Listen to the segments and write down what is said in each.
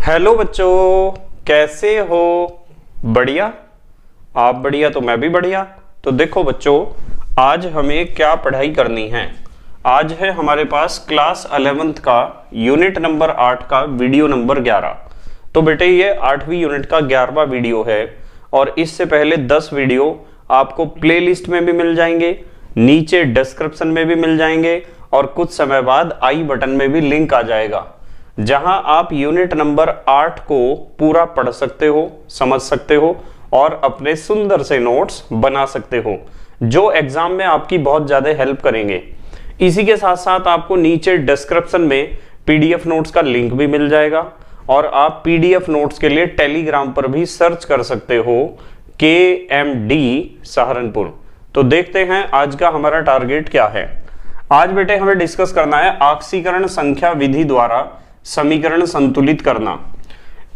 Hello बच्चों, कैसे हो? बढ़िया। आप बढ़िया तो मैं भी बढ़िया। तो देखो बच्चों, आज हमें क्या पढ़ाई करनी है। आज है हमारे पास क्लास 11th का यूनिट नंबर 8 का वीडियो नंबर 11। तो बेटे ये 8वीं यूनिट का 11वां वीडियो है और इससे पहले 10 वीडियो आपको प्लेलिस्ट में भी मिल जाएंगे, नीचे डिस्क्रिप्शन में भी मिल जाएंगे और कुछ समय बाद आई बटन में भी लिंक आ जाएगा, जहां आप यूनिट नंबर 8 को पूरा पढ़ सकते हो, समझ सकते हो और अपने सुंदर से नोट्स बना सकते हो, जो एग्जाम में आपकी बहुत ज्यादा हेल्प करेंगे। इसी के साथ साथ आपको नीचे डिस्क्रिप्शन में पीडीएफ नोट्स का लिंक भी मिल जाएगा और आप पीडीएफ नोट्स के लिए टेलीग्राम पर भी सर्च कर सकते हो KMD सहारनपुर। तो देखते हैं आज का हमारा टारगेट क्या है। आज बेटे हमें डिस्कस करना है आक्सीकरण संख्या विधि द्वारा समीकरण संतुलित करना।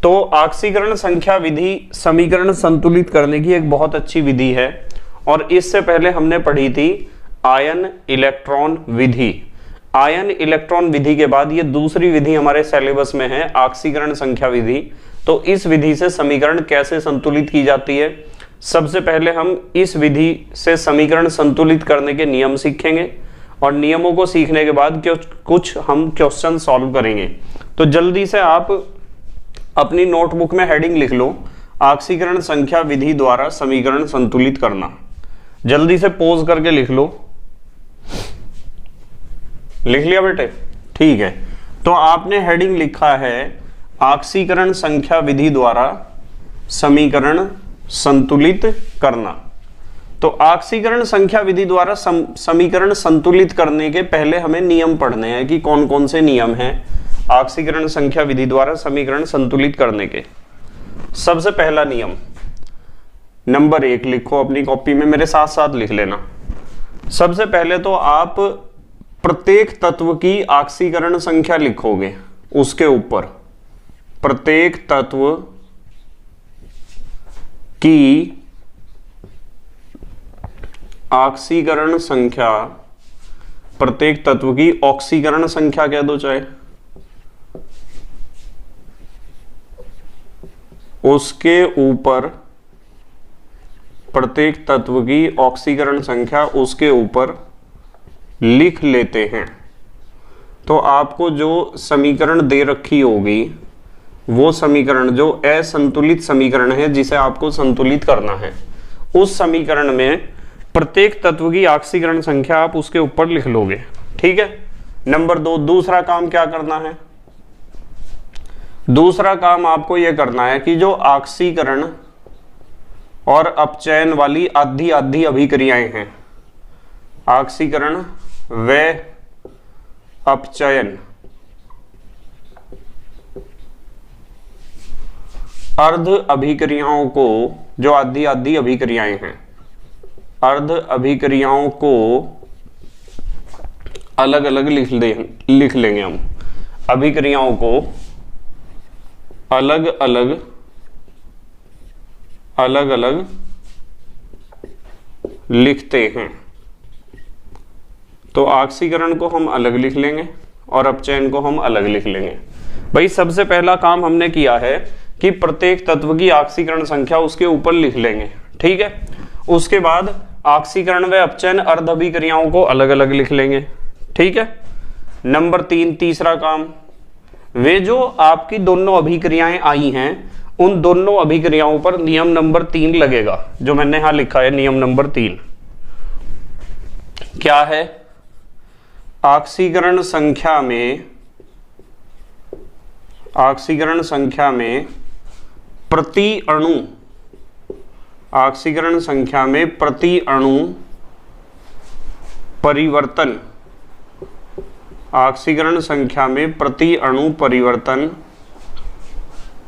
तो आक्सीकरण संख्या विधि समीकरण संतुलित करने की एक बहुत अच्छी विधि है और इससे पहले हमने पढ़ी थी आयन इलेक्ट्रॉन विधि। आयन इलेक्ट्रॉन विधि के बाद ये दूसरी विधि हमारे सिलेबस में है आक्सीकरण संख्या विधि। तो इस विधि से समीकरण कैसे संतुलित की जाती है, सबसे पहले हम इस विधि से समीकरण संतुलित करने के नियम सीखेंगे और नियमों को सीखने के बाद कुछ हम क्वेश्चन सॉल्व करेंगे। तो जल्दी से आप अपनी नोटबुक में हेडिंग लिख लो, आक्सीकरण संख्या विधि द्वारा समीकरण संतुलित करना। जल्दी से पोज करके लिख लो। लिख लिया बेटे? ठीक है। तो आपने हेडिंग लिखा है आक्सीकरण संख्या विधि द्वारा समीकरण संतुलित करना। तो आक्सीकरण संख्या विधि द्वारा समीकरण संतुलित करने के पहले हमें नियम पढ़ने हैं कि कौन कौन से नियम हैं आक्सीकरण संख्या विधि द्वारा समीकरण संतुलित करने के। सबसे पहला नियम नंबर 1 लिखो अपनी कॉपी में, मेरे साथ साथ लिख लेना। सबसे पहले तो आप प्रत्येक तत्व की आक्सीकरण संख्या लिखोगे, उसके ऊपर प्रत्येक तत्व की ऑक्सीकरण संख्या, प्रत्येक तत्व की ऑक्सीकरण संख्या कह दो चाहे, उसके ऊपर प्रत्येक तत्व की ऑक्सीकरण संख्या उसके ऊपर लिख लेते हैं। तो आपको जो समीकरण दे रखी होगी वो समीकरण जो असंतुलित समीकरण है जिसे आपको संतुलित करना है, उस समीकरण में प्रत्येक तत्व की ऑक्सीकरण संख्या आप उसके ऊपर लिख लोगे। ठीक है। नंबर 2, दूसरा काम क्या करना है? दूसरा काम आपको यह करना है कि जो ऑक्सीकरण और अपचयन वाली आधी आधी अभिक्रियाएं हैं, ऑक्सीकरण व अपचयन, अर्ध अभिक्रियाओं को, जो आधी आधी अभिक्रियाएं हैं, अर्ध अभिक्रियाओं को अलग अलग लिख लेंगे हम। अभिक्रियाओं को अलग अलग लिखते हैं। तो ऑक्सीकरण को हम अलग लिख लेंगे और अपचयन को हम अलग लिख लेंगे। भाई सबसे पहला काम हमने किया है कि प्रत्येक तत्व की ऑक्सीकरण संख्या उसके ऊपर लिख लेंगे। ठीक है। उसके बाद ऑक्सीकरण व अपचयन अर्ध अभिक्रियाओं को अलग अलग लिख लेंगे। ठीक है। नंबर 3, तीसरा काम, वे जो आपकी दोनों अभिक्रियाएं आई हैं उन दोनों अभिक्रियाओं पर नियम नंबर 3 लगेगा, जो मैंने यहां लिखा है नियम नंबर 3। क्या है? ऑक्सीकरण संख्या में प्रति अणु, ऑक्सीकरण संख्या में प्रति अणु परिवर्तन, ऑक्सीकरण संख्या में प्रति अणु परिवर्तन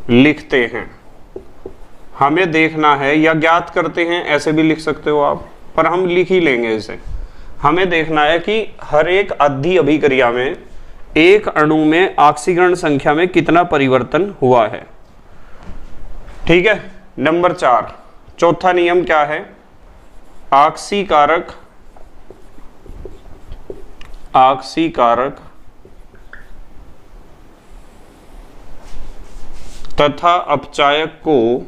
लिखते हैं। हमें देखना है या ज्ञात करते हैं, ऐसे भी लिख सकते हो आप, पर हम लिख ही लेंगे इसे। हमें देखना है कि हर एक आधी अभिक्रिया में एक अणु में ऑक्सीकरण संख्या में कितना परिवर्तन हुआ है। ठीक है। नंबर 4, चौथा नियम क्या है? ऑक्सीकारक तथा अपचायक को,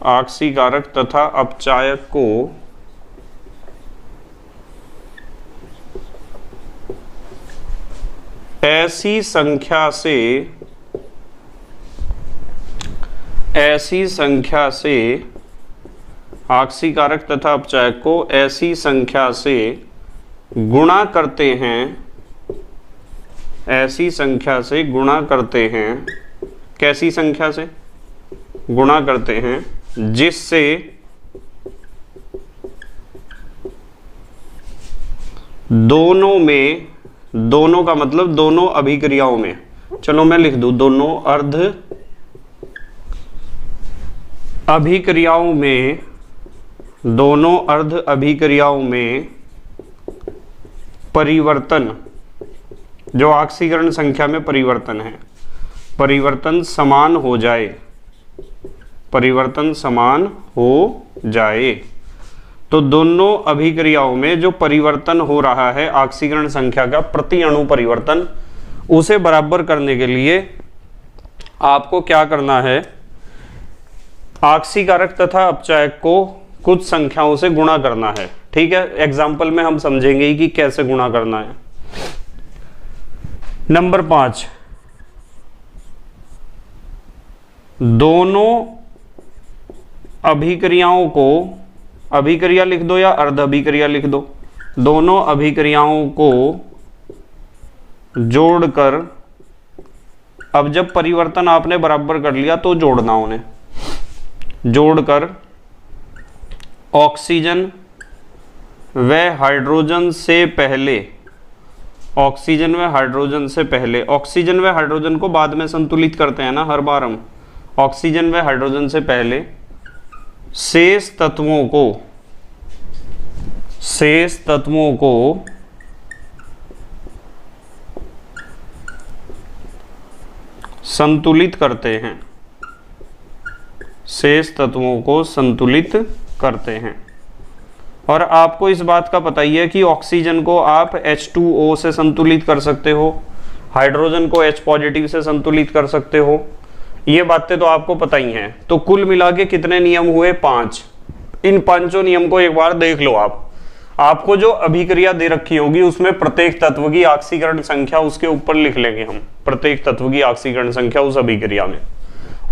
आक्सीकारक तथा अपचायक को ऐसी संख्या से आक्सीकारक तथा अपचायक को ऐसी संख्या से गुणा करते हैं, ऐसी संख्या से गुणा करते हैं, कैसी संख्या से गुणा करते हैं, जिससे दोनों में, दोनों का मतलब दोनों अभिक्रियाओं में, चलो मैं लिख दूं, दोनों अर्ध अभिक्रियाओं में, दोनों अर्ध अभिक्रियाओं में परिवर्तन, जो ऑक्सीकरण संख्या में परिवर्तन है, परिवर्तन समान हो जाए, परिवर्तन समान हो जाए। तो दोनों अभिक्रियाओं में जो परिवर्तन हो रहा है ऑक्सीकरण संख्या का प्रति अणु परिवर्तन, उसे बराबर करने के लिए आपको क्या करना है, ऑक्सीकारक तथा अपचायक को कुछ संख्याओं से गुणा करना है। ठीक है, एग्जाम्पल में हम समझेंगे कि कैसे गुणा करना है। नंबर 5, दोनों अभिक्रियाओं को, अभिक्रिया लिख दो या अर्ध अभिक्रिया लिख दो, दोनों अभिक्रियाओं को जोड़कर, अब जब परिवर्तन आपने बराबर कर लिया तो जोड़ना उन्हें, जोड़कर ऑक्सीजन व हाइड्रोजन से पहले, ऑक्सीजन व हाइड्रोजन से पहले, ऑक्सीजन व हाइड्रोजन को बाद में संतुलित करते हैं ना हर बार हम, ऑक्सीजन व हाइड्रोजन से पहले शेष तत्वों को संतुलित करते हैं, शेष तत्वों को संतुलित करते हैं। और आपको इस बात का पता ही है कि ऑक्सीजन को आप H2O से संतुलित कर सकते हो, हाइड्रोजन को H पॉजिटिव से संतुलित कर सकते हो, ये बातें तो आपको पता ही हैं। तो कुल मिला के कितने नियम हुए? 5। इन पांचों नियम को एक बार देख लो आप। आपको जो अभिक्रिया दे रखी होगी उसमें प्रत्येक तत्व की ऑक्सीकरण संख्या उसके ऊपर लिख लेंगे हम, प्रत्येक तत्व की ऑक्सीकरण संख्या उस अभिक्रिया में।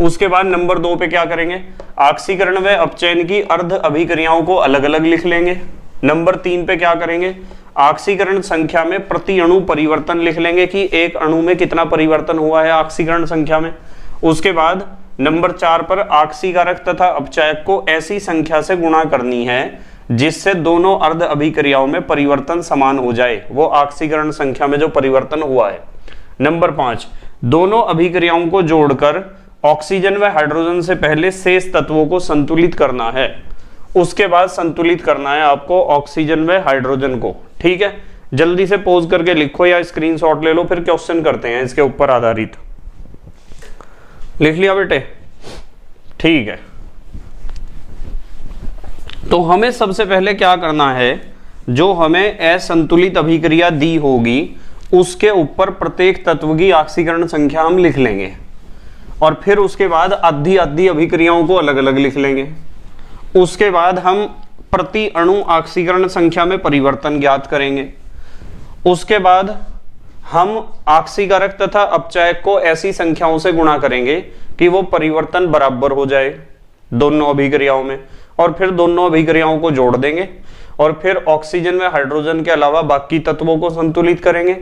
उसके बाद नंबर 2 पे क्या करेंगे, ऑक्सीकरण व अपचयन की अर्ध अभिक्रियाओं को अलग अलग लिख लेंगे। नंबर 3 पे क्या करेंगे, ऑक्सीकरण संख्या में प्रति अणु परिवर्तन लिख लेंगे कि एक अणु में कितना परिवर्तन हुआ है ऑक्सीकरण संख्या में। उसके बाद नंबर 4 पर ऑक्सीकारक तथा अपचायक को ऐसी संख्या से गुणा करनी है जिससे दोनों अर्ध अभिक्रियाओं में परिवर्तन समान हो जाए, वो ऑक्सीकरण संख्या में जो परिवर्तन हुआ है। नंबर 5, दोनों अभिक्रियाओं को जोड़कर ऑक्सीजन व हाइड्रोजन से पहले शेष तत्वों को संतुलित करना है। उसके बाद संतुलित करना है आपको ऑक्सीजन व हाइड्रोजन को। ठीक है, जल्दी से पॉज करके लिखो या स्क्रीनशॉट ले लो, फिर क्वेश्चन करते हैं इसके ऊपर आधारित। लिख लिया बेटे? ठीक है, तो हमें सबसे पहले क्या करना है, जो हमें असंतुलित अभिक्रिया दी होगी उसके ऊपर प्रत्येक तत्व की ऑक्सीकरण संख्या हम लिख लेंगे और फिर उसके बाद आधी आधी अभिक्रियाओं को अलग अलग लिख लेंगे। उसके बाद हम प्रति अणु ऑक्सीकरण संख्या में परिवर्तन ज्ञात करेंगे। उसके बाद हम ऑक्सीकारक तथा अपचायक को ऐसी संख्याओं से गुणा करेंगे कि वो परिवर्तन बराबर हो जाए दोनों अभिक्रियाओं में, और फिर दोनों अभिक्रियाओं को जोड़ देंगे और फिर ऑक्सीजन व हाइड्रोजन के अलावा बाकी तत्वों को संतुलित करेंगे।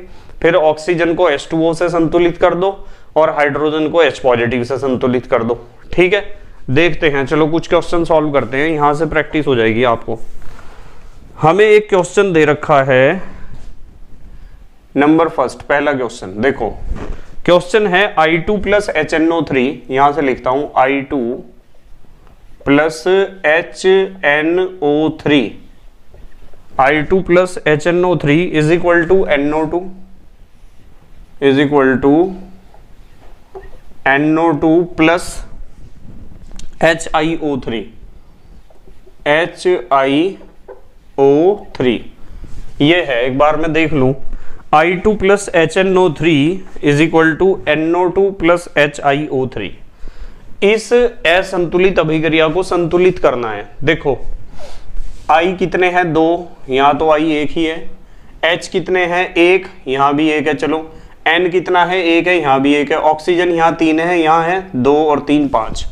फिर ऑक्सीजन को H2O से संतुलित कर दो और हाइड्रोजन को H पॉजिटिव से संतुलित कर दो। ठीक है, देखते हैं, चलो कुछ क्वेश्चन सॉल्व करते हैं, यहां से प्रैक्टिस हो जाएगी आपको। हमें एक क्वेश्चन दे रखा है नंबर 1, पहला क्वेश्चन देखो। क्वेश्चन है I2 प्लस HNO3, यहां से लिखता हूं I2 plus HNO3, I2 plus HNO3 is equal to NO2 is equal to NO2 plus HiO3 HiO3। ये है, एक बार मैं देख लूं I2 plus HNO3 is equal to NO2 plus HiO3। इस असंतुलित अभिक्रिया को संतुलित करना है। देखो I कितने हैं 2, यहाँ तो I एक ही है। H कितने हैं 1, यहाँ भी 1 है। चलो N कितना है 1 है, यहाँ भी 1 है। ऑक्सीजन यहाँ 3 है, यहाँ है 2 और 3 5।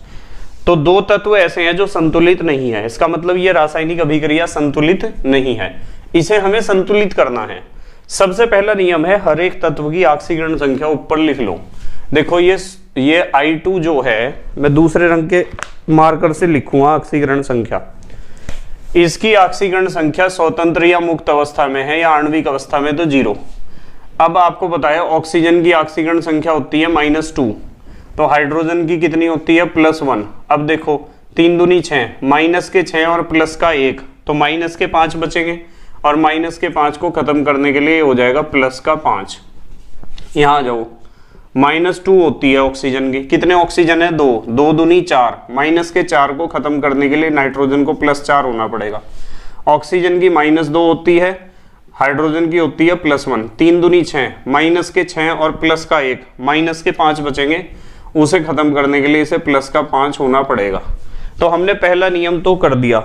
तो 2 तत्व ऐसे हैं जो संतुलित नहीं है। इसका मतलब ये रासायनिक अभिक्रिया संतुलित नहीं है, इसे हमें संतुलित करना है। सबसे पहला नियम है हर एक तत्व की ऑक्सीकरण संख्या ऊपर लिख लो। देखो ये I2 जो है, मैं दूसरे रंग के मार्कर से लिखूंगा ऑक्सीकरण संख्या। इसकी ऑक्सीकरण संख्या स्वतंत्र या मुक्त अवस्था में है या आणविक अवस्था में तो 0। अब आपको पता है ऑक्सीजन की ऑक्सीकरण संख्या होती है -2, तो हाइड्रोजन की कितनी होती है +1। अब देखो 3 दूनी 6, माइनस के 6 और प्लस का 1, तो माइनस के 5 बचेंगे और माइनस के 5 को खत्म करने के लिए हो जाएगा प्लस का 5। यहाँ आ जाओ, -2 होती है ऑक्सीजन की। कितने ऑक्सीजन है 2, 2 दूनी 4, माइनस के 4 को खत्म करने के लिए नाइट्रोजन को +4 होना पड़ेगा। ऑक्सीजन की -2 होती है, हाइड्रोजन की होती है +1। 3 दूनी 6, माइनस के 6 और प्लस का 1, माइनस के 5 बचेंगे, उसे खत्म करने के लिए इसे प्लस का 5 होना पड़ेगा। तो हमने पहला नियम तो कर दिया,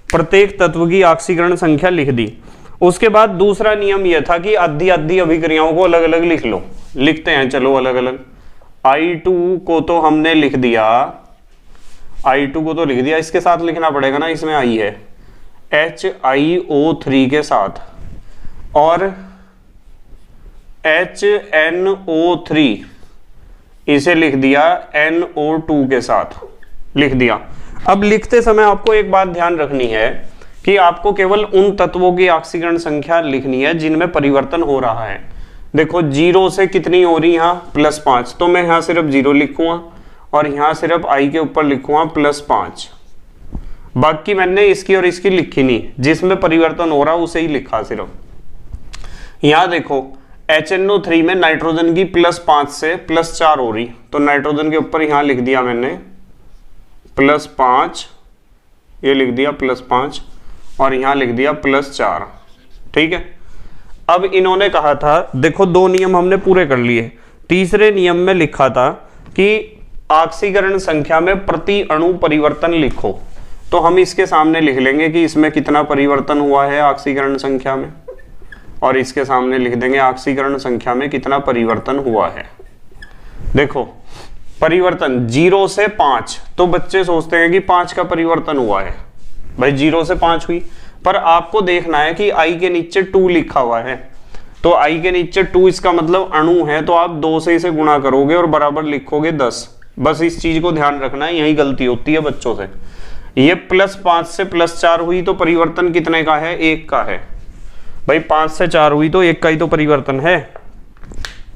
प्रत्येक तत्व की ऑक्सीकरण संख्या लिख दी। उसके बाद दूसरा नियम यह था कि आधी आधी अभिक्रियाओं को अलग अलग लिख लो। लिखते हैं चलो अलग अलग। I2 को तो हमने लिख दिया, I2 को तो लिख दिया, इसके साथ लिखना पड़ेगा ना, इसमें I है, HiO3 के साथ, और HNO3 इसे लिख दिया NO2 के साथ, लिख दिया। अब लिखते समय आपको एक बात ध्यान रखनी है कि आपको केवल उन तत्वों की ऑक्सीकरण संख्या लिखनी है जिनमें परिवर्तन हो रहा है। देखो 0 से कितनी हो रही है यहाँ +5, तो मैं यहाँ सिर्फ 0 लिखूंगा और यहाँ सिर्फ I के ऊपर लिखूंगा +5। बाकी मैंने इसकी और इसकी लिखी नहीं, जिसमें परिवर्तन हो रहा उसे ही लिखा सिर्फ। यहाँ देखो HNO3 में नाइट्रोजन की +5 से +4 हो रही, तो नाइट्रोजन के ऊपर यहाँ लिख दिया मैंने +5, ये लिख दिया +5 और यहाँ लिख दिया +4। ठीक है। अब इन्होंने कहा था, देखो 2 नियम हमने पूरे कर लिए। तीसरे नियम में लिखा था कि ऑक्सीकरण संख्या में प्रति अणु परिवर्तन लिखो, तो हम इसके सामने लिख लेंगे कि इसमें कितना परिवर्तन हुआ है ऑक्सीकरण संख्या में, और इसके सामने लिख देंगे ऑक्सीकरण संख्या में कितना परिवर्तन हुआ है। देखो परिवर्तन 0 से 5, तो बच्चे सोचते हैं कि 5 का परिवर्तन हुआ है। भाई 0 से 5 हुई, पर आपको देखना है कि I के नीचे 2 लिखा हुआ है, तो I के नीचे 2 इसका मतलब अणु है, तो आप 2 से इसे गुणा करोगे और बराबर लिखोगे 10। बस इस चीज को ध्यान रखना है, यही गलती होती है बच्चों से। ये +5 से +4 हुई तो परिवर्तन कितने का है, 1 का है। भाई 5 से 4 हुई तो 1 का ही तो परिवर्तन है।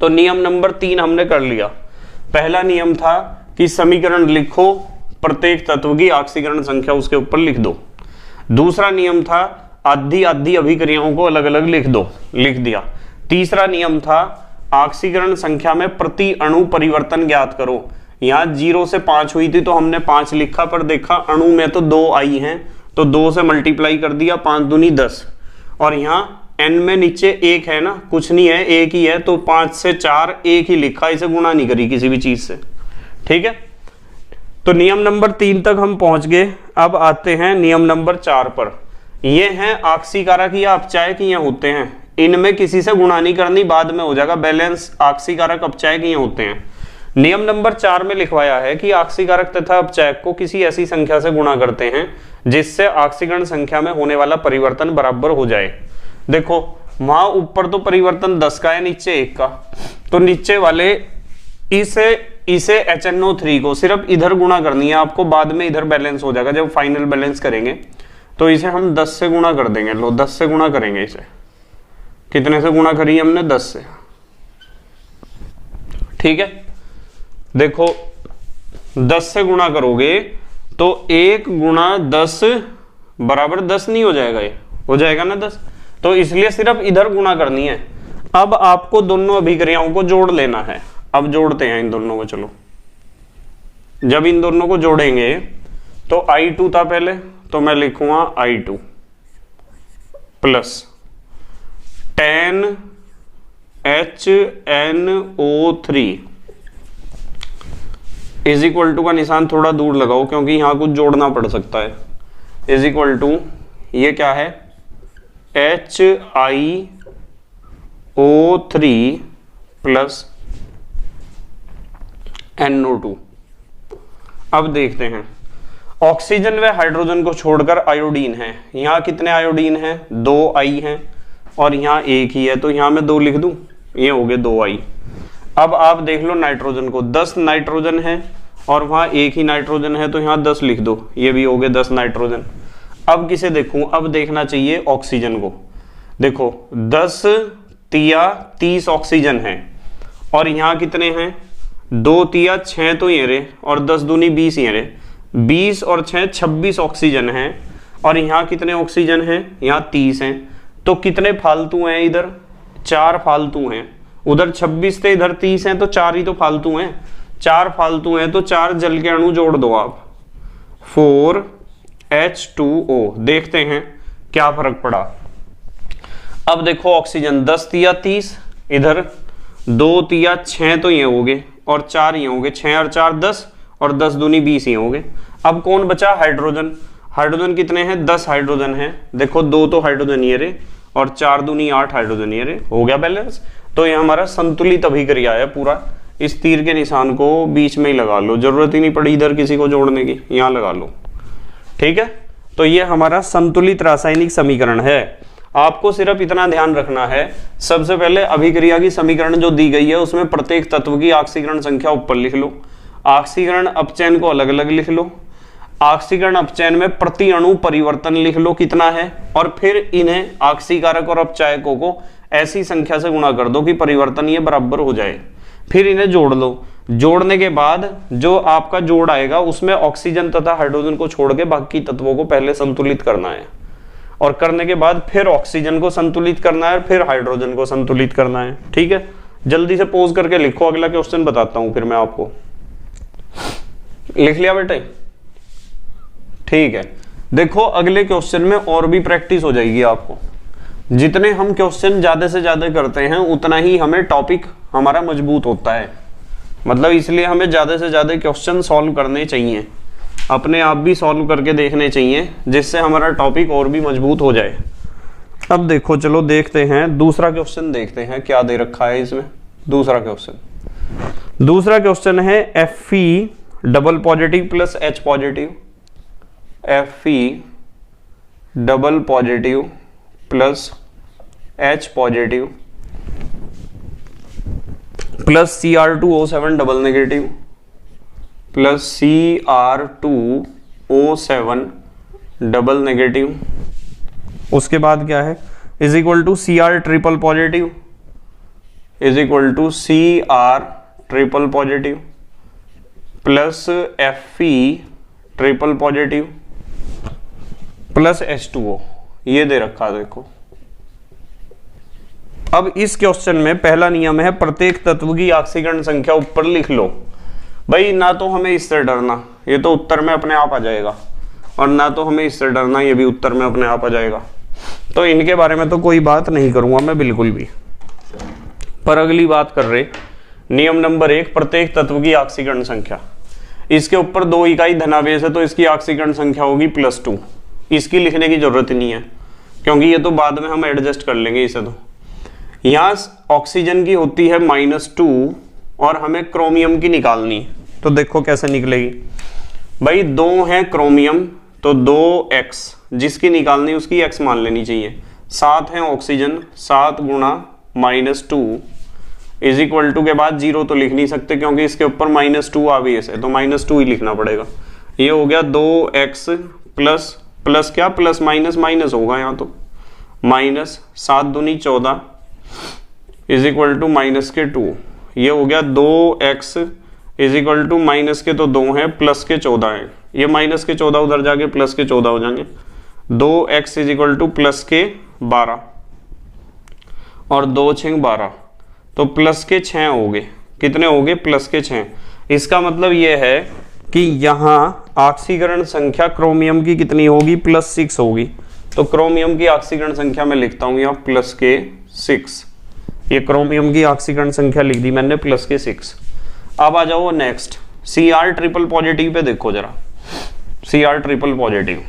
तो नियम नंबर 3 हमने कर लिया। पहला नियम था कि समीकरण लिखो, प्रत्येक तत्व की ऑक्सीकरण संख्या उसके ऊपर लिख दो। दूसरा नियम था आधी आधी अभिक्रियाओं को अलग अलग लिख दो, लिख दिया। तीसरा नियम था ऑक्सीकरण संख्या में प्रति अणु परिवर्तन ज्ञात करो। यहाँ 0 से 5 हुई थी तो हमने 5 लिखा, पर देखा अणु में तो 2 आई हैं, तो 2 से मल्टीप्लाई कर दिया, 5 दूनी 10, और यहाँ n में नीचे 1 है ना, कुछ नहीं है, 1 ही है, तो 5 से 4 1 ही लिखा, इसे गुणा नहीं करी किसी भी चीज से। ठीक है, तो नियम नंबर 3 तक हम पहुंच गए। अब आते हैं नियम नंबर 4 पर। ये हैं ऑक्सीकारक या अपचायक होते हैं, इनमें किसी से गुणा नहीं करनी, बाद में हो जाएगा बैलेंस। ऑक्सीकारक अपचायक होते हैं। नियम नंबर 4 में लिखवाया है कि ऑक्सीकारक तथा अपचायक को किसी ऐसी संख्या से गुणा करते हैं जिससे ऑक्सीकरण संख्या में होने वाला परिवर्तन बराबर हो जाए। देखो वहां ऊपर तो परिवर्तन 10 का है, नीचे 1 का, तो नीचे वाले इसे HNO3 को सिर्फ इधर गुणा करनी है आपको, बाद में इधर बैलेंस हो जाएगा जब फाइनल बैलेंस करेंगे। तो इसे हम 10 से गुणा कर देंगे। लो 10 से गुणा करेंगे। इसे कितने से गुणा करी हमने, 10 से। ठीक है, देखो 10 से गुणा करोगे तो 1 गुणा 10 बराबर 10 नहीं हो जाएगा, ये हो जाएगा ना 10, तो इसलिए सिर्फ इधर गुणा करनी है। अब आपको दोनों अभिक्रियाओं को जोड़ लेना है। अब जोड़ते हैं इन दोनों को। चलो जब इन दोनों को जोड़ेंगे तो I2 था पहले, तो मैं लिखूंगा I2 plus 10 HNO3 is equal to का निशान थोड़ा दूर लगाओ क्योंकि यहां कुछ जोड़ना पड़ सकता है, इज इक्वल टू ये क्या है HiO3 प्लस NO2। अब देखते हैं ऑक्सीजन व हाइड्रोजन को छोड़कर आयोडीन है। यहां कितने आयोडीन हैं? 2 आई हैं और यहां एक ही है, तो यहां मैं 2 लिख दूं, ये हो गए 2 आई। अब आप देख लो नाइट्रोजन को, 10 नाइट्रोजन है और वहां एक ही नाइट्रोजन है, तो यहां 10 लिख दो, ये भी हो गए 10 नाइट्रोजन। अब किसे देखूं? अब देखना चाहिए ऑक्सीजन को। देखो 10 तिया 30 ऑक्सीजन है और यहां कितने हैं? 2 तिया 6 तो ये रे और 10 दूनी 20 ये रे, 20 और 6 26 ऑक्सीजन है और यहाँ कितने ऑक्सीजन हैं? यहाँ 30 हैं। तो कितने फालतू हैं? इधर 4 फालतू हैं, उधर 26 थे, इधर 30 हैं, तो 4 ही तो फालतू हैं। 4 फालतू हैं तो 4 जल के अणु जोड़ दो आप, 4H2O। देखते हैं क्या फर्क पड़ा। अब देखो ऑक्सीजन 10 तिया 30, इधर 2 तिया 6 तो ये हो गए और 4 ये हो गए, 6 और 4 10 और 10 दूनी 20 ही हो गए। अब कौन बचा? हाइड्रोजन। हाइड्रोजन कितने हैं? 10 हाइड्रोजन हैं। देखो 2 तो हाइड्रोजन ये रे और 4 दूनी 8 हाइड्रोजन ये रे, हो गया बैलेंस। तो ये हमारा संतुलित अभिक्रिया है पूरा। इस तीर के निशान को बीच में ही लगा लो, जरूरत ही नहीं पड़ी इधर किसी को जोड़ने की, यहाँ लगा लो, ठीक है। तो ये हमारा संतुलित रासायनिक समीकरण है। आपको सिर्फ इतना ध्यान रखना है, सबसे पहले अभिक्रिया की समीकरण जो दी गई है उसमें प्रत्येक तत्व की ऑक्सीकरण संख्या ऊपर लिख लो, ऑक्सीकरण अपचयन को अलग अलग लिख लो, ऑक्सीकरण अपचयन में प्रति अणु परिवर्तन लिख लो कितना है, और फिर इन्हें ऑक्सीकारक और अपचायकों को ऐसी संख्या से गुणा कर दो कि परिवर्तन ये बराबर हो जाए। फिर इन्हें जोड़ लो। जोड़ने के बाद जो आपका जोड़ आएगा उसमें ऑक्सीजन तथा हाइड्रोजन को छोड़ के बाकी तत्वों को पहले संतुलित करना है, और करने के बाद फिर ऑक्सीजन को संतुलित करना है, फिर हाइड्रोजन को संतुलित करना है, ठीक है। जल्दी से पोज करके लिखो, अगला क्वेश्चन बताता हूं फिर मैं आपको। लिख लिया बेटे? ठीक है। देखो अगले क्वेश्चन में और भी प्रैक्टिस हो जाएगी आपको। जितने हम क्वेश्चन ज्यादा से ज्यादा करते हैं उतना ही हमें टॉपिक हमारा मजबूत होता है। मतलब इसलिए हमें ज्यादा से ज्यादा क्वेश्चन सॉल्व करने चाहिए, अपने आप भी सॉल्व करके देखने चाहिए, जिससे हमारा टॉपिक और भी मजबूत हो जाए। अब देखो चलो देखते हैं दूसरा क्वेश्चन, देखते हैं क्या दे रखा है इसमें। दूसरा क्वेश्चन है Fe double positive plus H positive, Fe double positive plus H positive plus Cr2O7 double negative plus Cr2O7 double negative. उसके बाद क्या है? Is equal to Cr triple positive is equal to Cr triple positive plus Fe triple positive plus H2O, ये दे रखा देखो। अब इस question में पहला नियम है प्रत्येक तत्व की ऑक्सीकरण संख्या ऊपर लिख लो। भाई ना तो हमें इससे डरना, ये तो उत्तर में अपने आप आ जाएगा, और ना तो हमें इससे डरना, ये भी उत्तर में अपने आप आ जाएगा। तो इनके बारे में तो कोई बात नहीं करूंगा मैं बिल्कुल भी। पर अगली बात कर रहे, नियम नंबर 1, प्रत्येक तत्व की ऑक्सीकरण संख्या। इसके ऊपर 2 इकाई धनावेश है तो इसकी ऑक्सीकरण संख्या होगी +2। इसकी लिखने की जरूरत नहीं है क्योंकि ये तो बाद में हम एडजस्ट कर लेंगे इसे। तो यहां ऑक्सीजन की होती है -2 और हमें क्रोमियम की निकालनी है। तो देखो कैसे निकलेगी। भाई 2 है क्रोमियम तो 2x, जिसकी निकालनी उसकी x मान लेनी चाहिए। 7 है ऑक्सीजन, 7 गुणा -2 इज इक्वल टू के बाद 0 तो लिख नहीं सकते क्योंकि इसके ऊपर -2 आवेश है, तो -2 ही लिखना पड़ेगा। ये हो गया 2x प्लस क्या प्लस माइनस होगा यहाँ, तो -7 दूनी 14 इज इक्वल टू -2। ये हो गया 2x is equal to minus के तो 2 है प्लस के 14 है, ये -14 उधर जाके प्लस के 14 हो जाएंगे। 2x is equal two plus के 12 और 2 6 12, तो प्लस के 6 हो गए। कितने हो गए? प्लस के 6। इसका मतलब ये है कि यहाँ ऑक्सीकरण संख्या क्रोमियम की कितनी होगी? +6 होगी। तो क्रोमियम की ऑक्सीकरण संख्या मैं लिखता हूँ यहाँ +6। ये क्रोमियम की ऑक्सीकरण संख्या लिख दी मैंने प्लस के 6। अब आ जाओ next Cr triple positive pay देखो जरा। Cr ट्रिपल पॉजिटिव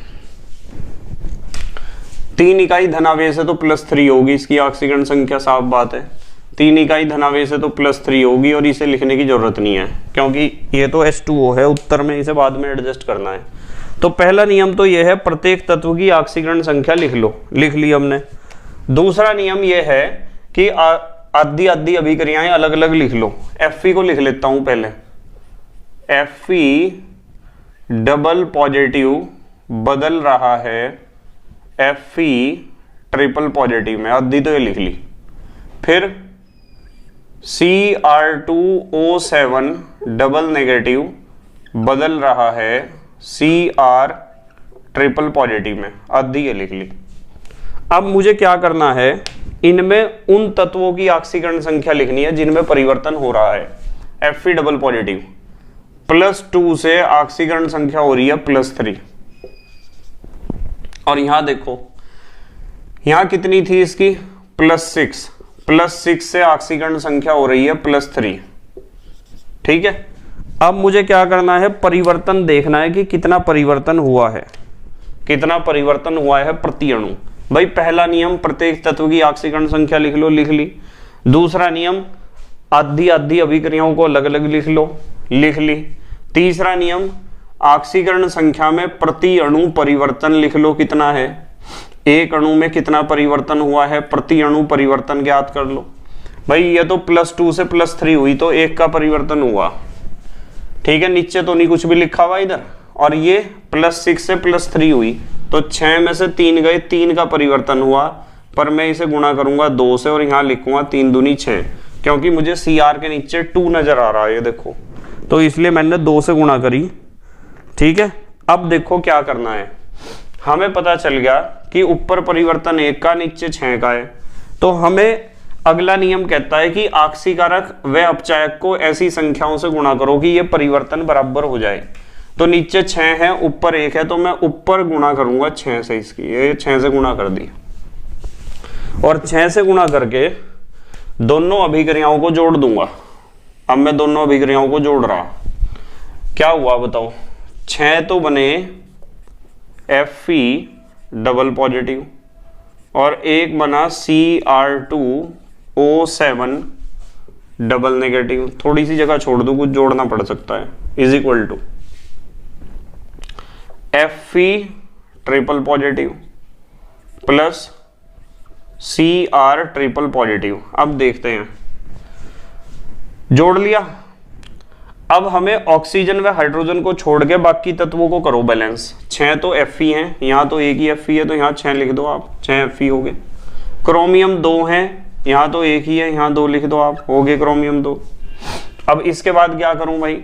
3 इकाई धनावेश है तो +3 होगी इसकी ऑक्सीकरण संख्या, साफ बात है। 3 इकाई धनावेश है तो +3 होगी और इसे लिखने की जरूरत नहीं है क्योंकि ये तो H2O है, उत्तर में इसे बाद में एडजस्ट करना है। तो पहला नियम तो ये है प्रत्येक तत्व की ऑक्सीकरण संख्या लिख लो, लिख ली हमने। दूसरा नियम ये है कि आधी आधी अभिक्रियाएं अलग अलग लिख लो। Fe को लिख लेता हूं पहले, Fe डबल पॉजिटिव बदल रहा है Fe ट्रिपल पॉजिटिव में, आधी तो ये लिख ली। फिर Cr2O7 डबल नेगेटिव बदल रहा है Cr ट्रिपल पॉजिटिव में, आधी ये लिख ली। अब मुझे क्या करना है, इनमें उन तत्वों की ऑक्सीकरण संख्या लिखनी है जिनमें परिवर्तन हो रहा है। Fe डबल पॉजिटिव +2 से ऑक्सीकरण संख्या हो रही है +3। और यहां देखो, यहां कितनी थी इसकी +6, +6 से ऑक्सीकरण संख्या हो रही है +3। ठीक है, अब मुझे क्या करना है, परिवर्तन देखना है कि कितना परिवर्तन हुआ है, कितना परिवर्तन हुआ है प्रति अणु। भाई पहला नियम प्रत्येक तत्व की ऑक्सीकरण संख्या लिख लो, लिख ली। दूसरा नियम आधी आधी अभिक्रियाओं को अलग अलग लिख लो, लिख ली। तीसरा नियम ऑक्सीकरण संख्या में प्रति अणु परिवर्तन लिख लो, कितना है, एक अणु में कितना परिवर्तन हुआ है, प्रति अणु परिवर्तन ज्ञात कर लो। भाई ये तो +2 से +3 हुई तो 1 का परिवर्तन हुआ। ठीक है, नीचे तो नहीं कुछ भी लिखा हुआ इधर। और ये +6 से +3 हुई तो 6 में से 3 गए, 3 का परिवर्तन हुआ। पर मैं इसे गुणा करूंगा 2 से और यहां लिखूंगा 3 दूनी 6, क्योंकि मुझे Cr के नीचे 2 नजर आ रहा है, ये देखो, तो इसलिए मैंने 2 से गुणा करी। ठीक है, अब देखो क्या करना है, हमें पता चल गया कि ऊपर परिवर्तन 1 का, नीचे 6 का है। तो हमें अगला नियम कहता है कि ऑक्सीकारक व अपचायक को ऐसी संख्याओं से गुणा करो कि ये परिवर्तन बराबर हो जाए। तो नीचे 6 है, ऊपर 1 है, तो मैं ऊपर गुणा करूंगा 6 से, इसकी ये 6 से गुणा कर दी और 6 से गुणा करके दोनों अभिक्रियाओं को जोड़ दूंगा। अब मैं दोनों अभिक्रियाओं को जोड़ रहा, क्या हुआ बताओ, 6 तो बने Fe डबल पॉजिटिव और एक बना Cr2O7 डबल नेगेटिव। थोड़ी सी जगह छोड़ दो, कुछ जोड़ना पड़ सकता है, is equal to Fe triple positive plus Cr triple positive. अब देखते हैं, जोड़ लिया। अब हमें ऑक्सीजन व हाइड्रोजन को छोड़ के बाकी तत्वों को करो बैलेंस। 6 तो Fe हैं, यहाँ तो एक ही Fe है तो यहाँ 6 लिख दो आप, 6 Fe हो गए। क्रोमियम 2 है, यहाँ तो एक ही है, यहाँ 2 लिख दो आप, हो गए क्रोमियम 2। अब इसके बाद क्या करूं भाई,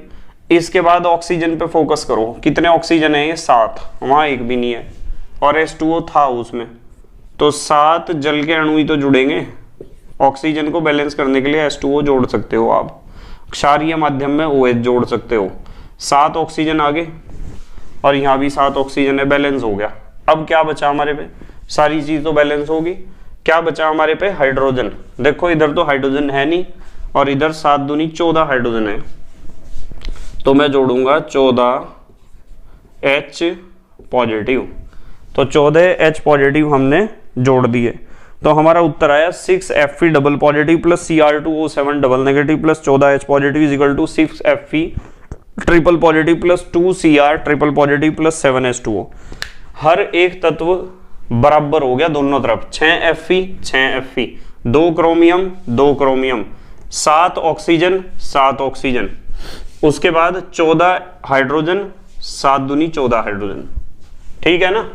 इसके बाद ऑक्सीजन पे फोकस करो। कितने ऑक्सीजन है, ये 7, वहां एक भी नहीं है और H2O था उसमें, तो 7 जल के अणु ही तो जुड़ेंगे। ऑक्सीजन को बैलेंस करने के लिए H2O जोड़ सकते हो आप, क्षारीय माध्यम में OH जोड़ सकते हो। 7 ऑक्सीजन आगे और यहाँ भी 7 ऑक्सीजन है, बैलेंस हो गया। अब क्या बचा हमारे पे, सारी चीज तो बैलेंस होगी। क्या बचा हमारे पे, हाइड्रोजन। देखो इधर तो हाइड्रोजन है नहीं और इधर 7 दूनी 14 हाइड्रोजन है, तो मैं जोड़ूंगा 14H पॉजिटिव। तो 14H पॉजिटिव हमने जोड़ दिए, तो हमारा उत्तर आया 6Fe double positive plus Cr2O7 double negative plus 14H positive is equal to 6Fe triple positive plus 2Cr triple positive plus 7H2O। हर एक तत्व बराबर हो गया दोनों तरफ, 6Fe 6Fe, 2 chromium 2 chromium, 7 oxygen 7 oxygen, उसके बाद 14 हाइड्रोजन, 7 दूनी 14 हाइड्रोजन। ठीक है ना,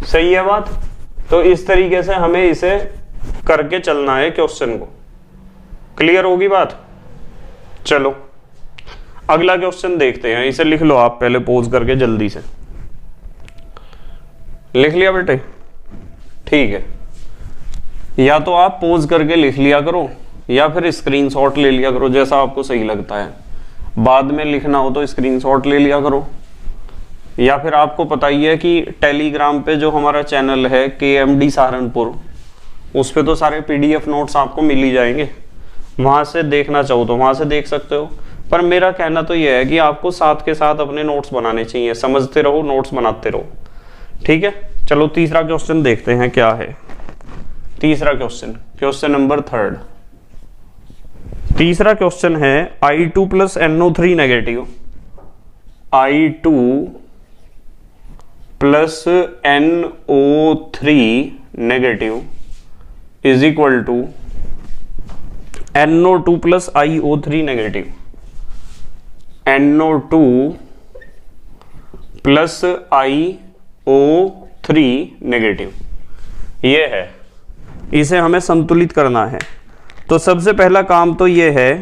सही है बात। तो इस तरीके से हमें इसे करके चलना है क्वेश्चन को। क्लियर होगी बात। चलो अगला क्वेश्चन देखते हैं, इसे लिख लो आप पहले पॉज करके, जल्दी से लिख लिया बेटे। ठीक है, या तो आप पॉज करके लिख लिया करो या फिर स्क्रीनशॉट ले लिया करो, जैसा आपको सही लगता है। बाद में लिखना हो तो स्क्रीनशॉट ले लिया करो, या फिर आपको पता ही है कि टेलीग्राम पे जो हमारा चैनल है KMD सहारनपुर, उस पे तो सारे PDF नोट्स आपको मिल ही जाएंगे, वहां से देखना चाहो तो वहां से देख सकते हो। पर मेरा कहना तो यह है कि आपको साथ के साथ अपने नोट्स बनाने चाहिए, समझते रहो, नोट्स बनाते रहो, ठीक है। चलो तीसरा क्वेश्चन देखते हैं क्या है। तीसरा क्वेश्चन, क्वेश्चन नंबर 3। तीसरा क्वेश्चन है I2 plus NO3 negative, I2 plus NO3 negative is equal to NO2 plus IO3 negative, NO2 plus IO3 negative, ये है, इसे हमें संतुलित करना है। तो सबसे पहला काम तो ये है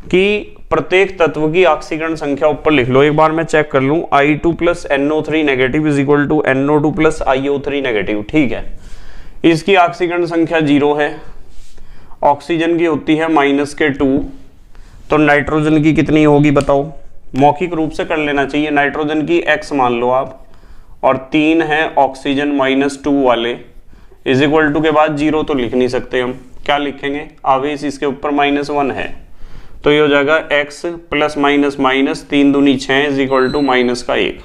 कि प्रत्येक तत्व की ऑक्सीकरण संख्या ऊपर लिख लो। एक बार मैं चेक कर लूं, I2 plus NO3 negative is equal to NO2 plus IO3 negative, ठीक है। इसकी ऑक्सीकरण संख्या 0 है, ऑक्सीजन की होती है -2, तो नाइट्रोजन की कितनी होगी बताओ। मौखिक रूप से कर लेना चाहिए, नाइट्रोजन की X मान लो आप, और 3 है ऑक्सीजन -2 वाले, इज इक्वल टू के बाद 0 तो लिख नहीं सकते हम, क्या लिखेंगे, आवेश इसके ऊपर -1 है, तो ये हो जाएगा X प्लस माइनस माइनस 3 दूनी 6 इज इक्वल टू -1,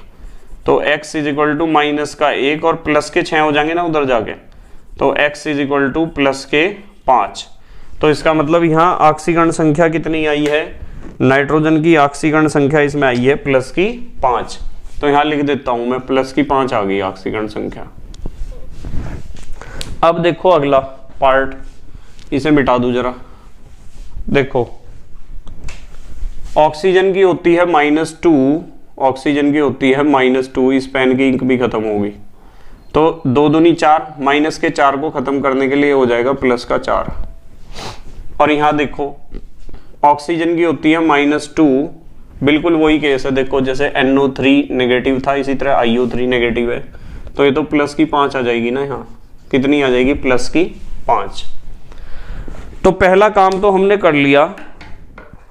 तो X इज इक्वल टू -1 और प्लस के 6 हो जाएंगे ना उधर जाके, तो X is equal two plus के 5। तो इसका मतलब यहाँ ऑक्सीकरण संख्या कितनी आई है, नाइट्रोजन की ऑक्सीकरण संख्या इसमें आई है प्लस की 5, तो यहाँ लिख देता हूं मैं प्लस की 5 आ गई ऑक्सीकरण संख्या। अब देखो अगला पार्ट, इसे मिटा दूं जरा। देखो ऑक्सीजन की होती है -2, ऑक्सीजन की होती है -2, इस पेन की इंक भी खत्म होगी, तो 2 दूनी 4, माइनस के 4 को खत्म करने के लिए हो जाएगा प्लस का 4। और यहां देखो ऑक्सीजन की होती है -2, बिल्कुल वही केस है, देखो जैसे NO3 नेगेटिव था इसी तरह IO3 नेगेटिव है, तो ये तो प्लस की 5 आ जाएगी ना, यहाँ कितनी आ जाएगी, प्लस की 5। तो पहला काम तो हमने कर लिया,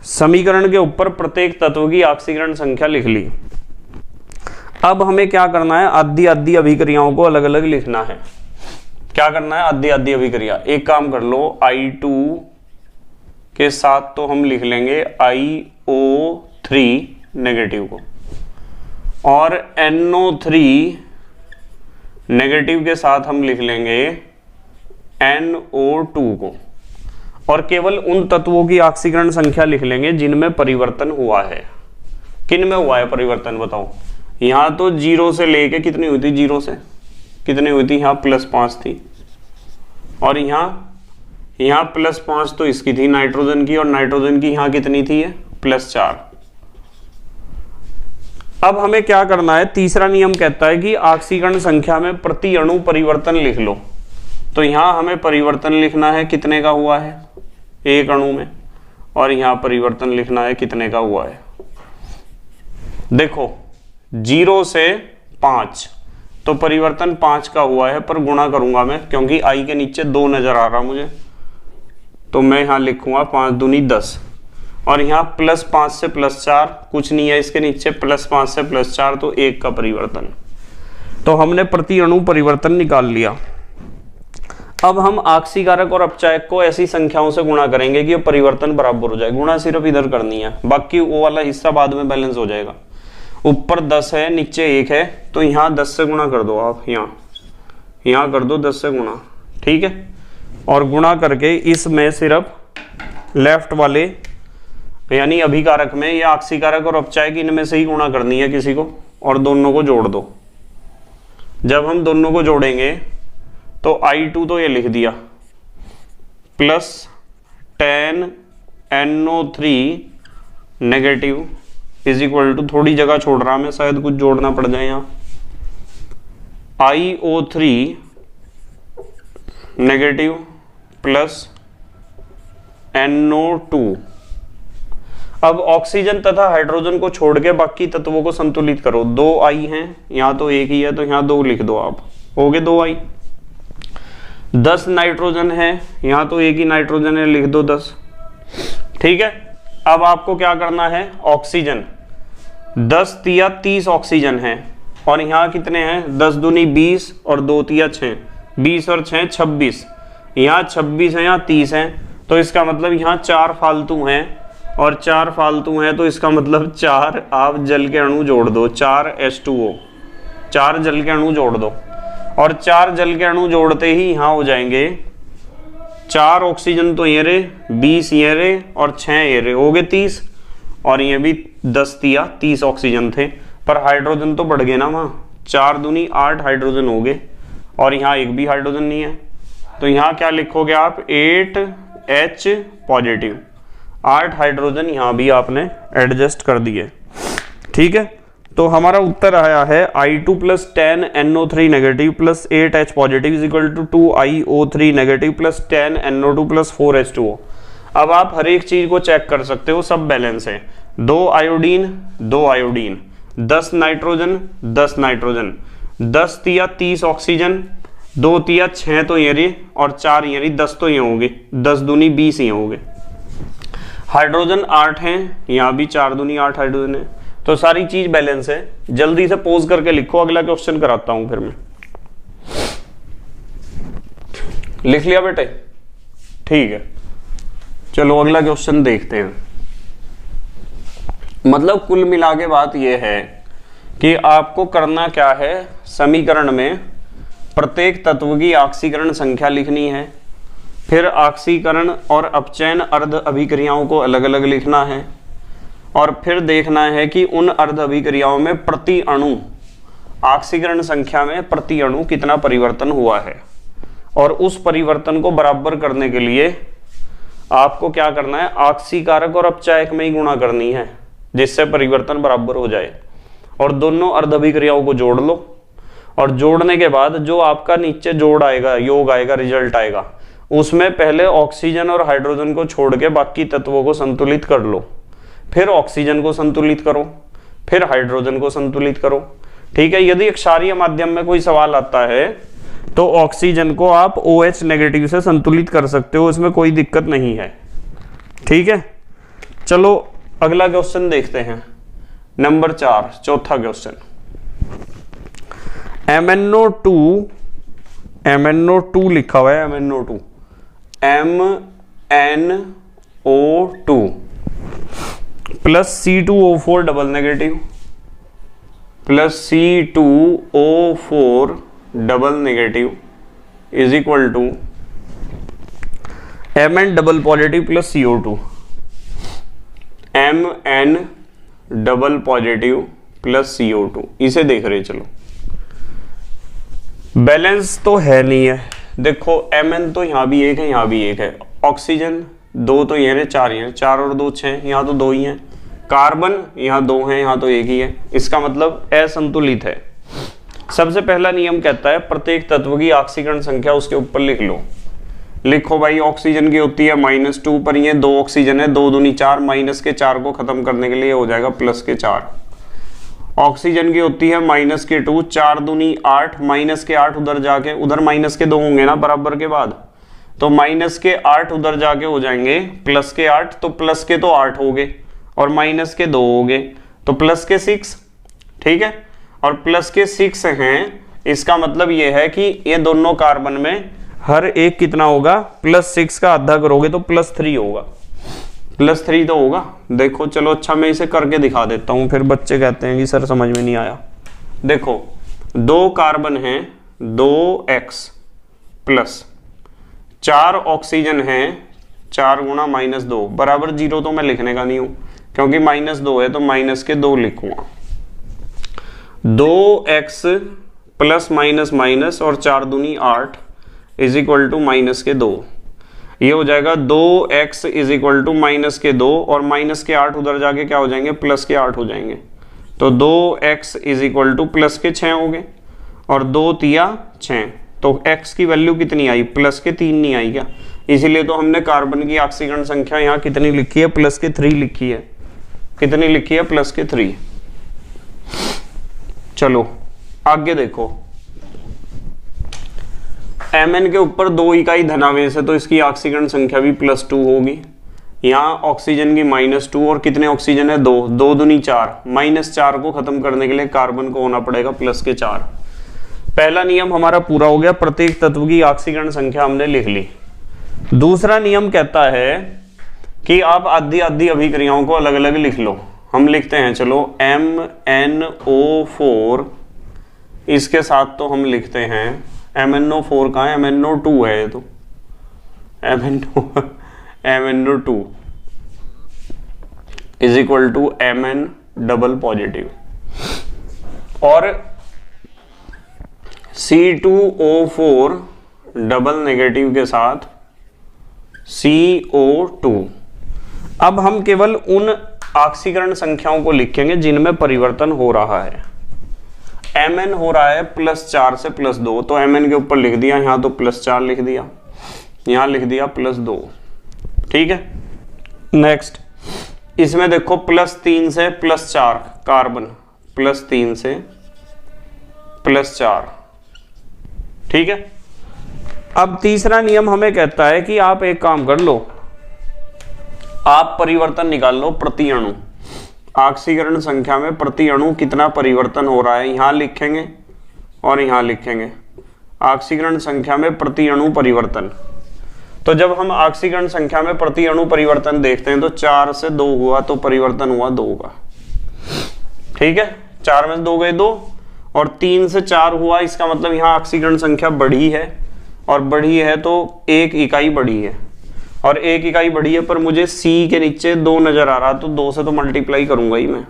समीकरण के ऊपर प्रत्येक तत्व की ऑक्सीकरण संख्या लिख ली। अब हमें क्या करना है, आधी आधी अभिक्रियाओं को अलग अलग लिखना है। क्या करना है, आधी आधी अभिक्रिया। एक काम कर लो, I2 के साथ तो हम लिख लेंगे IO3 नेगेटिव को, और NO3 नेगेटिव के साथ हम लिख लेंगे NO2 को, और केवल उन तत्वों की ऑक्सीकरण संख्या लिख लेंगे जिनमें परिवर्तन हुआ है। किन में हुआ है परिवर्तन बताओ। यहां तो 0 से लेके कितनी हुई थी, 0 से कितनी हुई थी, यहां +5 थी, और यहां +5 तो इसकी थी नाइट्रोजन की, और नाइट्रोजन की यहां कितनी थी, +4। अब हमें क्या करना है, तीसरा नियम कहता है कि ऑक्सीकरण संख्या में प्रति अणु परिवर्तन लिख लो। तो यहां हमें परिवर्तन लिखना है कितने का हुआ है, 1 अणु में, और यहां परिवर्तन लिखना है कितने का हुआ है। देखो 0 से 5 तो परिवर्तन 5 का हुआ है, पर गुणा करूंगा मैं क्योंकि I के नीचे 2 नजर आ रहा मुझे, तो मैं यहां लिखूंगा 5 दूनी 10, और यहाँ +5 से +4 कुछ नहीं है इसके नीचे, +5 से +4 तो 1 का परिवर्तन। तो हमने प्रति अणु परिवर्तन निकाल लिया। अब हम ऑक्सीकारक और अपचायक को ऐसी संख्याओं से गुणा करेंगे कि परिवर्तन बराबर हो जाए। गुणा सिर्फ इधर करनी है, बाकी वो वाला हिस्सा बाद में बैलेंस हो जाएगा। ऊपर 10 है नीचे 1 है, तो यहाँ 10 से गुणा कर दो आप, यहाँ कर दो 10 से गुणा, ठीक है। और गुणा करके इसमें सिर्फ लेफ्ट वाले यानी अभिकारक में या ऑक्सीकारक और अपचायक इनमें से ही गुणा करनी है किसी को, और दोनों को जोड़ दो। जब हम दोनों को जोड़ेंगे तो I2 तो ये लिख दिया +10 NO3 negative is equal to, थोड़ी जगह छोड़ रहा मैं, शायद कुछ जोड़ना पड़ जाए यहाँ, IO3 नेगेटिव प्लस NO2। अब ऑक्सीजन तथा हाइड्रोजन को छोड़ के बाकी तत्वों को संतुलित करो। 2 I हैं, यहाँ तो 1 ही है, तो यहाँ 2 लिख दो आप, हो गए 2 I। 10 नाइट्रोजन है, यहाँ तो 1 ही नाइट्रोजन है, लिख दो 10, ठीक है। अब आपको क्या करना है, ऑक्सीजन 10 तिया 30 ऑक्सीजन है, और यहाँ कितने हैं, 10 दूनी 20 और 2 तिया 6, 20 और 6 26, यहाँ 26 है, यहाँ 30 है, तो इसका मतलब यहाँ 4 फालतू हैं, और 4 फालतू हैं तो इसका मतलब 4 आप जल के अणु जोड़ दो, 4 H2O, 4 जल के अणु जोड़ दो, और 4 जल के अणु जोड़ते ही यहाँ हो जाएंगे 4 ऑक्सीजन तो ये रे, 20 ये रे, और 6 ये रे, हो गए 30, और ये भी 10 दिया, 30 ऑक्सीजन थे, पर हाइड्रोजन तो बढ़ गए ना, वहाँ 4 दूनी 8 हाइड्रोजन हो गए, और यहाँ एक भी हाइड्रोजन नहीं है, तो यहाँ क्या लिखोगे आप 8H पॉजिटिव, 8 हाइड्रोजन यहाँ भी आपने एडजस्ट कर दिए। ठीक है, तो हमारा उत्तर आया है I2 + 10NO3 negative plus 8H positive is equal to 2IO3 negative plus 10NO2 plus 4H2O। अब आप हर एक चीज को चेक कर सकते हो, सब बैलेंस है, 2 आयोडीन 2 आयोडीन, 10 नाइट्रोजन 10 नाइट्रोजन, 10 तिया 30 ऑक्सीजन, 2 तिया 6 तो ये रही, और 4 ये रही, 10 तो ये होंगे, 10 दूनी 20 ये होंगे। हाइड्रोजन 8 हैं, यहाँ भी 4 दूनी 8 हाइड्रोजन है, तो सारी चीज बैलेंस है। जल्दी से पोज करके लिखो, अगला क्वेश्चन कराता हूं फिर मैं। लिख लिया बेटे? ठीक है, चलो अगला क्वेश्चन देखते हैं। मतलब कुल मिला के बात यह है कि आपको करना क्या है, समीकरण में प्रत्येक तत्व की ऑक्सीकरण संख्या लिखनी है, फिर ऑक्सीकरण और अपचयन अर्ध अभिक्रियाओं को अलग अलग लिखना है, और फिर देखना है कि उन अर्ध अभिक्रियाओं में प्रति अणु ऑक्सीकरण संख्या में प्रति अणु कितना परिवर्तन हुआ है, और उस परिवर्तन को बराबर करने के लिए आपको क्या करना है, ऑक्सीकारक और अपचायक में ही गुणा करनी है, जिससे परिवर्तन बराबर हो जाए, और दोनों अर्ध अभिक्रियाओं को जोड़ लो, और जोड़ने के बाद जो आपका नीचे जोड़ आएगा, योग आएगा, रिजल्ट आएगा, उसमें पहले ऑक्सीजन और हाइड्रोजन को छोड़ के बाकी तत्वों को संतुलित कर लो, फिर ऑक्सीजन को संतुलित करो, फिर हाइड्रोजन को संतुलित करो। ठीक है, यदि क्षारीय माध्यम में कोई सवाल आता है तो ऑक्सीजन को आप OH नेगेटिव से संतुलित कर सकते हो, इसमें कोई दिक्कत नहीं है। ठीक है, चलो अगला क्वेश्चन देखते हैं, नंबर 4, चौथा क्वेश्चन। MnO2 लिखा हुआ है, MnO2 plus C2O4 double negative plus C2O4 double negative is equal to Mn double positive plus CO2, Mn double positive plus CO2। इसे देख रहे चलो, बैलेंस तो है नहीं है, देखो Mn तो यहाँ भी एक है, यहाँ भी एक है, ऑक्सीजन 2 तो ये 4 हैं, 4 और 2 6, यहाँ तो 2 ही हैं, कार्बन यहाँ 2 हैं, यहाँ तो एक ही है, इसका मतलब असंतुलित है। सबसे पहला नियम कहता है प्रत्येक तत्व की ऑक्सीकरण संख्या उसके ऊपर लिख लो। लिखो भाई, ऑक्सीजन की होती है -2, पर ये 2 ऑक्सीजन है, 2 दूनी 4, माइनस के 4 को खत्म करने के लिए हो जाएगा प्लस के 4। ऑक्सीजन की होती है -2, 4 दूनी 8, माइनस के 8 उधर जाके, उधर माइनस के 2 होंगे ना बराबर के बाद, तो माइनस के 8 उधर जाके हो जाएंगे प्लस के 8, तो प्लस के तो 8 हो गए, और माइनस के 2 हो गए, तो प्लस के 6। ठीक है, और प्लस के 6 हैं, इसका मतलब ये है कि ये दोनों कार्बन में हर एक कितना होगा, +6 का आधा करोगे तो +3 होगा, +3 तो होगा। देखो चलो, अच्छा मैं इसे करके दिखा देता हूं, फिर बच्चे कहते हैं कि सर समझ में नहीं आया। देखो 2 कार्बन हैं, 2x प्लस 4 ऑक्सीजन हैं, 4 गुणा -2 बराबर 0, तो मैं लिखने का नहीं हूं क्योंकि -2 है, तो माइनस के 2 लिखूंगा। 2x प्लस माइनस माइनस और 4 दूनी 8 इज इक्वल टू -2, ये हो जाएगा 2x इज इक्वल टू -2, और माइनस के 8 उधर जाके क्या हो जाएंगे, प्लस के 8 हो जाएंगे, तो 2x is equal two plus के 6 हो गए, और 2 तिया 6, तो x की वैल्यू कितनी आई, प्लस के 3 नहीं आई क्या, इसीलिए तो हमने कार्बन की ऑक्सीकरण संख्या यहाँ कितनी लिखी है, प्लस के 3 लिखी है। कितनी लिखी है, प्लस के 3। चलो आगे देखो, Mn के ऊपर 2 इकाई धनावेश है, तो इसकी ऑक्सीकरण संख्या भी +2 होगी। यहाँ ऑक्सीजन की -2, और कितने ऑक्सीजन है, 2, 2 दूनी 4, -4 को खत्म करने के लिए कार्बन को होना पड़ेगा प्लस के 4। पहला नियम हमारा पूरा हो गया, प्रत्येक तत्व की ऑक्सीकरण संख्या हमने लिख ली। दूसरा नियम कहता है कि आप आधी आधी अभिक्रियाओं को अलग अलग लिख लो। हम लिखते हैं, चलो MnO4, इसके साथ तो हम लिखते हैं MnO4 कहाँ है, MnO2 है ये तो, MnO2 is equal to Mn double positive, और C2O4 डबल नेगेटिव के साथ CO2। अब हम केवल उन ऑक्सीकरण संख्याओं को लिखेंगे जिनमें परिवर्तन हो रहा है। Mn हो रहा है +4 से +2, तो Mn के ऊपर लिख दिया, यहां तो +4 लिख दिया, यहां लिख दिया +2, ठीक है। नेक्स्ट इसमें देखो +3 से +4 कार्बन, +3 से +4, ठीक है। अब तीसरा नियम हमें कहता है कि आप एक काम कर लो, आप परिवर्तन निकाल लो प्रति अणु, ऑक्सीकरण संख्या में प्रति अणु कितना परिवर्तन हो रहा है, यहां लिखेंगे और यहां लिखेंगे ऑक्सीकरण संख्या में प्रति अणु परिवर्तन। तो जब हम ऑक्सीकरण संख्या में प्रति अणु परिवर्तन देखते हैं तो 4 से 2 हुआ तो परिवर्तन हुआ 2 का, ठीक है। 4 में से 2 गए 2, और 3 से 4 हुआ, इसका मतलब यहाँ ऑक्सीकरण संख्या बढ़ी है, और बढ़ी है तो 1 इकाई बढ़ी है, और 1 इकाई बढ़ी है, पर मुझे C के नीचे 2 नजर आ रहा, तो 2 से तो मल्टीप्लाई करूंगा ही मैं,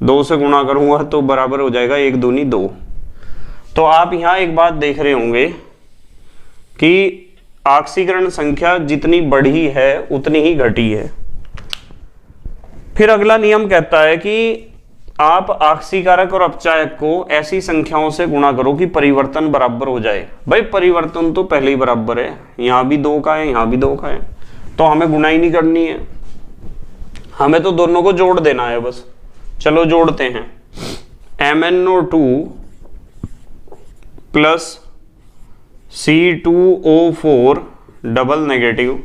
2 से गुणा करूंगा तो बराबर हो जाएगा 1 दूनी 2। तो आप यहाँ एक बात देख रहे होंगे कि ऑक्सीकरण संख्या जितनी बढ़ी है उतनी ही घटी है। फिर अगला नियम कहता है कि आप ऑक्सीकारक और अपचायक को ऐसी संख्याओं से गुणा करो कि परिवर्तन बराबर हो जाए। भाई परिवर्तन तो पहले ही बराबर है, यहां भी 2 का है, यहां भी 2 का है, तो हमें गुणा ही नहीं करनी है, हमें तो दोनों को जोड़ देना है बस। चलो जोड़ते हैं, MnO2 plus C2O4 double negative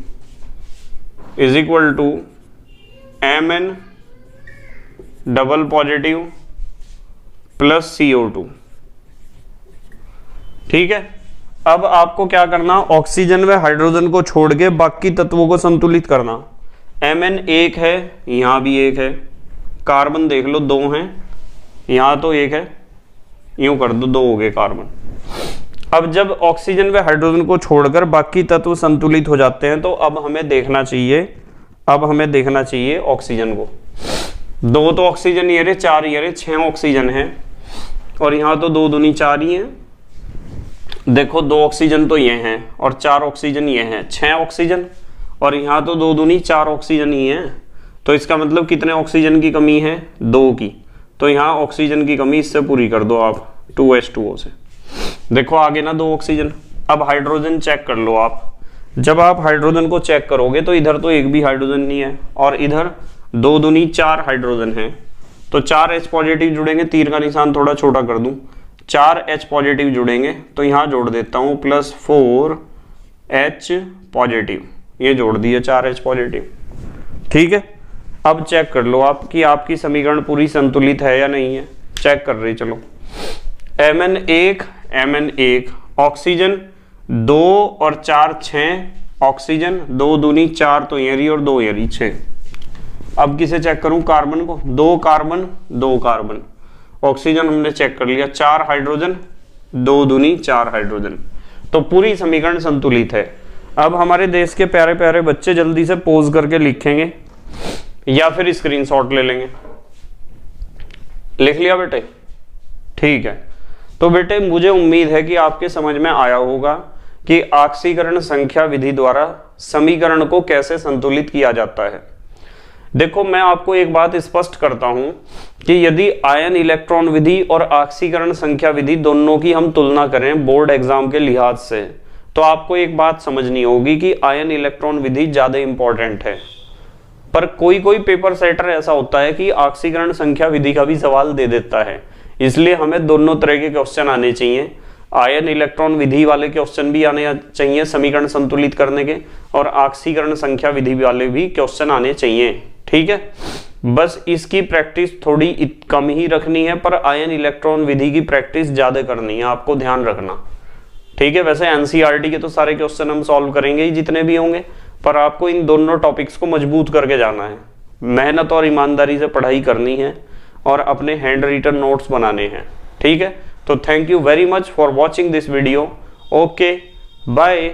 is equal to Mn double positive plus CO2, ठीक है। अब आपको क्या करना, ऑक्सीजन व हाइड्रोजन को छोड़ के बाकी तत्वों को संतुलित करना। Mn 1 है, यहां भी 1 है, कार्बन देख लो 2 हैं, यहां तो 1 है, यूं कर दो 2 हो गए कार्बन। अब जब ऑक्सीजन व हाइड्रोजन को छोड़कर बाकी तत्व संतुलित हो जाते हैं तो अब हमें देखना चाहिए ऑक्सीजन को। 2 तो ऑक्सीजन ये रहे, 4 ये रहे, 6 ऑक्सीजन है, और यहाँ तो 2 दूनी 4 ही है। देखो 2 ऑक्सीजन तो ये हैं और 4 ऑक्सीजन ये हैं, 6 ऑक्सीजन, और यहाँ तो 2 दूनी 4 ऑक्सीजन ही है। तो इसका मतलब कितने ऑक्सीजन की कमी है, 2 की। तो यहाँ ऑक्सीजन की कमी इससे पूरी कर दो आप, 2H2O से। देखो आगे ना 2 ऑक्सीजन। अब हाइड्रोजन चेक कर लो आप, जब आप हाइड्रोजन को चेक करोगे तो इधर तो एक भी हाइड्रोजन नहीं है, और इधर 2 दूनी 4 हाइड्रोजन है, तो 4 H पॉजिटिव जुड़ेंगे, तीर का निशान थोड़ा छोटा कर दूं, 4 H पॉजिटिव जुड़ेंगे, तो यहाँ जोड़ देता हूं +4 H पॉजिटिव, ये जोड़ दिए 4 H पॉजिटिव, ठीक है। अब चेक कर लो आप कि आपकी समीकरण पूरी संतुलित है या नहीं है, चेक कर रही चलो। Mn1 ऑक्सीजन 2 और 4 6 ऑक्सीजन, 2 दूनी 4 तो ये रही और 2 ये रही 6। अब किसे चेक करूं, कार्बन को, 2 कार्बन 2 कार्बन, ऑक्सीजन हमने चेक कर लिया, 4 हाइड्रोजन, 2 दूनी 4 हाइड्रोजन, तो पूरी समीकरण संतुलित है। अब हमारे देश के प्यारे प्यारे बच्चे जल्दी से पोज करके लिखेंगे या फिर स्क्रीनशॉट ले लेंगे। लिख लिया बेटे, ठीक है। तो बेटे मुझे उम्मीद है कि आपके समझ में आया होगा कि ऑक्सीकरण संख्या विधि द्वारा समीकरण को कैसे संतुलित किया जाता है। देखो मैं आपको एक बात स्पष्ट करता हूं कि यदि आयन इलेक्ट्रॉन विधि और ऑक्सीकरण संख्या विधि दोनों की हम तुलना करें बोर्ड एग्जाम के लिहाज से, तो आपको एक बात समझनी होगी कि आयन इलेक्ट्रॉन विधि ज्यादा इंपॉर्टेंट है। पर कोई कोई पेपर सेटर ऐसा होता है कि ऑक्सीकरण संख्या विधि का भी सवाल दे देता है, इसलिए हमें दोनों तरह के क्वेश्चन आने चाहिए। आयन इलेक्ट्रॉन विधि वाले क्वेश्चन भी आने चाहिए समीकरण संतुलित करने के, और ऑक्सीकरण संख्या विधि वाले भी क्वेश्चन आने चाहिए, ठीक है। बस इसकी प्रैक्टिस थोड़ी कम ही रखनी है, पर आयन इलेक्ट्रॉन विधि की प्रैक्टिस ज्यादा करनी है, आपको ध्यान रखना, ठीक है। वैसे एनसीईआरटी के तो सारे क्वेश्चन हम सॉल्व करेंगे ही जितने भी होंगे, पर आपको इन दोनों टॉपिक्स को मजबूत करके जाना है। मेहनत और ईमानदारी से पढ़ाई करनी है और अपने हैंड रिटन नोट्स बनाने हैं। ठीक है, तो thank you very much for watching this video. Okay, bye.